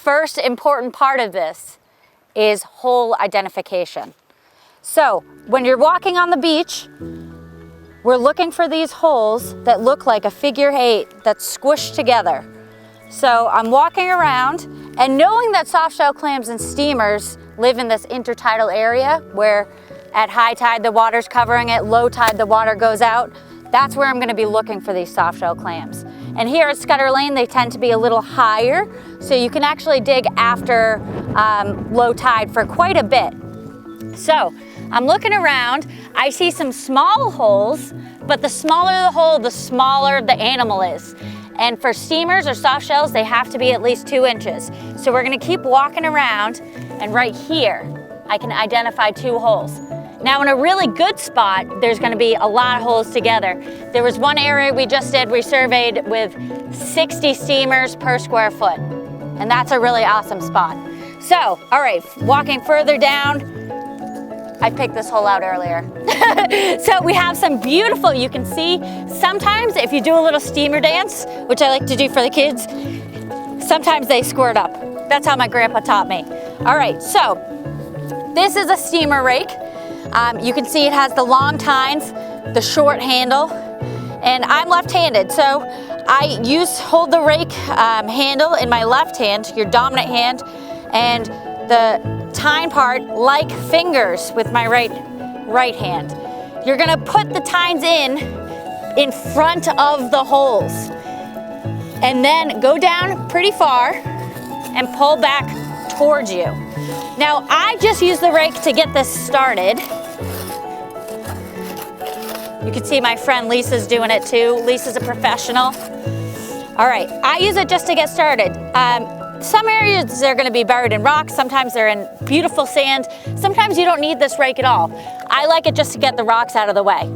first important part of this is hole identification. So when you're walking on the beach, we're looking for these holes that look like a figure 8 that's squished together. So I'm walking around, and knowing that softshell clams and steamers live in this intertidal area where at high tide the water's covering it, low tide the water goes out, that's where I'm going to be looking for these softshell clams. And here at Scudder Lane they tend to be a little higher, so you can actually dig after low tide for quite a bit. So I'm looking around, I see some small holes, but the smaller the hole, the smaller the animal is. And for steamers or soft shells, they have to be at least 2 inches. So we're gonna keep walking around, and right here, I can identify 2 holes. Now in a really good spot, there's gonna be a lot of holes together. There was one area we just did, we surveyed with 60 steamers per square foot. And that's a really awesome spot. So, all right, walking further down, I picked this hole out earlier. So we have some beautiful, you can see, sometimes if you do a little steamer dance, which I like to do for the kids, sometimes they squirt up. That's how my grandpa taught me. All right, so this is a steamer rake. You can see it has the long tines, the short handle, and I'm left-handed, so I hold the rake handle in my left hand, your dominant hand, and the tine part like fingers with my right hand. You're gonna put the tines in front of the holes, and then go down pretty far and pull back towards you. Now I just use the rake to get this started. You can see my friend Lisa's doing it too. Lisa's a professional. All right, I use it just to get started. Some areas they're gonna be buried in rocks, sometimes they're in beautiful sand, sometimes you don't need this rake at all. I like it just to get the rocks out of the way.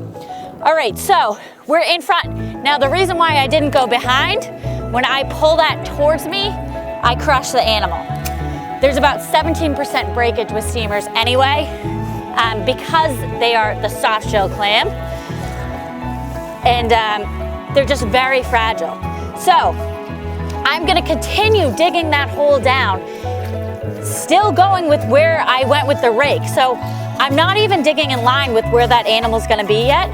All right, so we're in front. Now the reason why I didn't go behind, when I pull that towards me, I crush the animal. There's about 17% breakage with steamers anyway, because they are the softshell clam, and they're just very fragile. So I'm gonna continue digging that hole down, still going with where I went with the rake. So I'm not even digging in line with where that animal's gonna be yet.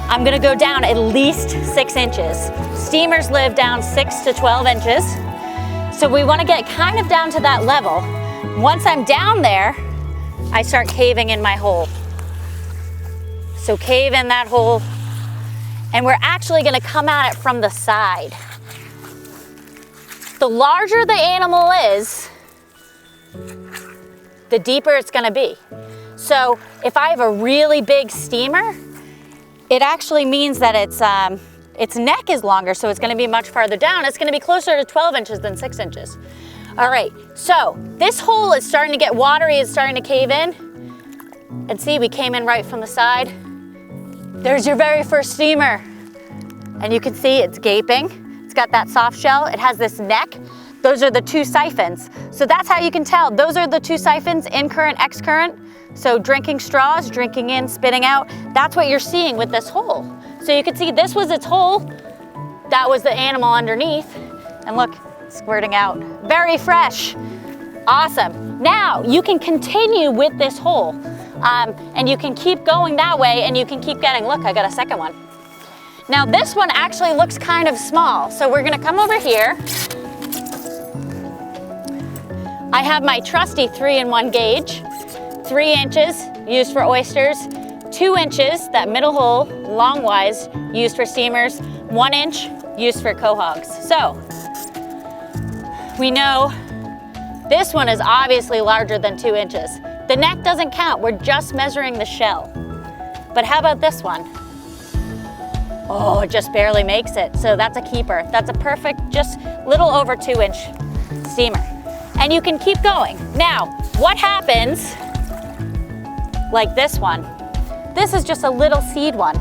I'm gonna go down at least 6 inches. Steamers live down 6 to 12 inches. So we wanna get kind of down to that level. Once I'm down there, I start caving in my hole. So cave in that hole, and we're actually gonna come at it from the side. The larger the animal is, the deeper it's gonna be. So if I have a really big steamer, it actually means that its neck is longer, so it's gonna be much farther down. It's gonna be closer to 12 inches than 6 inches. All right, so this hole is starting to get watery, it's starting to cave in. And see, we came in right from the side. There's your very first steamer. And you can see it's gaping. It's got that soft shell. It has this neck. Those are the 2 siphons. So that's how you can tell. Those are the 2 siphons, in current, ex current. So drinking straws, drinking in, spitting out. That's what you're seeing with this hole. So you can see this was its hole. That was the animal underneath. And look, squirting out. Very fresh. Awesome. Now you can continue with this hole. And you can keep going that way, and you can keep getting, look, I got a second one. Now this one actually looks kind of small, so we're gonna come over here. I have my trusty 3-in-1 gauge, 3 inches used for oysters, 2 inches, that middle hole, long-wise, used for steamers, 1 inch used for quahogs. So we know this one is obviously larger than 2 inches. The neck doesn't count, we're just measuring the shell. But how about this one? Oh, it just barely makes it. So that's a keeper. That's a perfect, just little over 2-inch steamer. And you can keep going. Now, what happens, like this one? This is just a little seed one.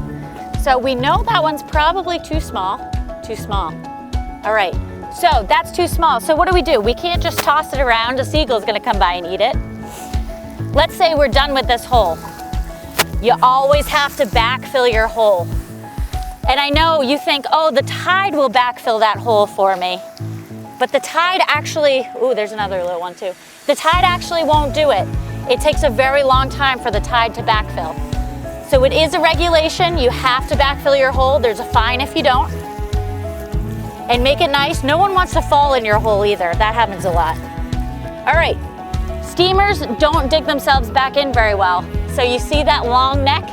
So we know that one's probably too small. Too small. All right, so that's too small. So what do? We can't just toss it around. A seagull's gonna come by and eat it. Let's say we're done with this hole. You always have to backfill your hole. And I know you think, oh, the tide will backfill that hole for me. But the tide actually, ooh, there's another little one too. The tide actually won't do it. It takes a very long time for the tide to backfill. So it is a regulation. You have to backfill your hole. There's a fine if you don't. And make it nice. No one wants to fall in your hole either. That happens a lot. All right, steamers don't dig themselves back in very well. So you see that long neck?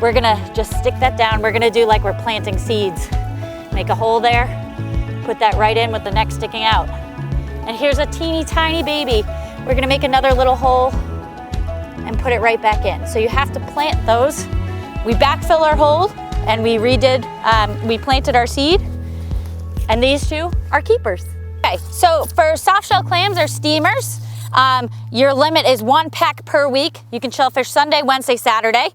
We're gonna just stick that down. We're gonna do like we're planting seeds. Make a hole there, put that right in with the neck sticking out. And here's a teeny tiny baby. We're gonna make another little hole and put it right back in. So you have to plant those. We backfill our hole and we we planted our seed, and these two are keepers. Okay, so for soft shell clams or steamers, your limit is 1 peck per week. You can shellfish Sunday, Wednesday, Saturday.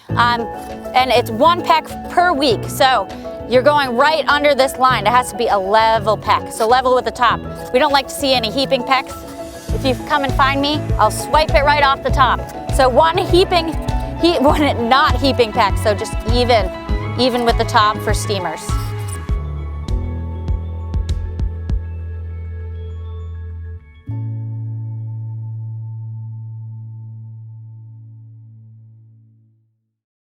And it's 1 peck per week. So you're going right under this line. It has to be a level peck, so level with the top. We don't like to see any heaping pecks. If you come and find me, I'll swipe it right off the top. So one not heaping peck, so just even with the top for steamers.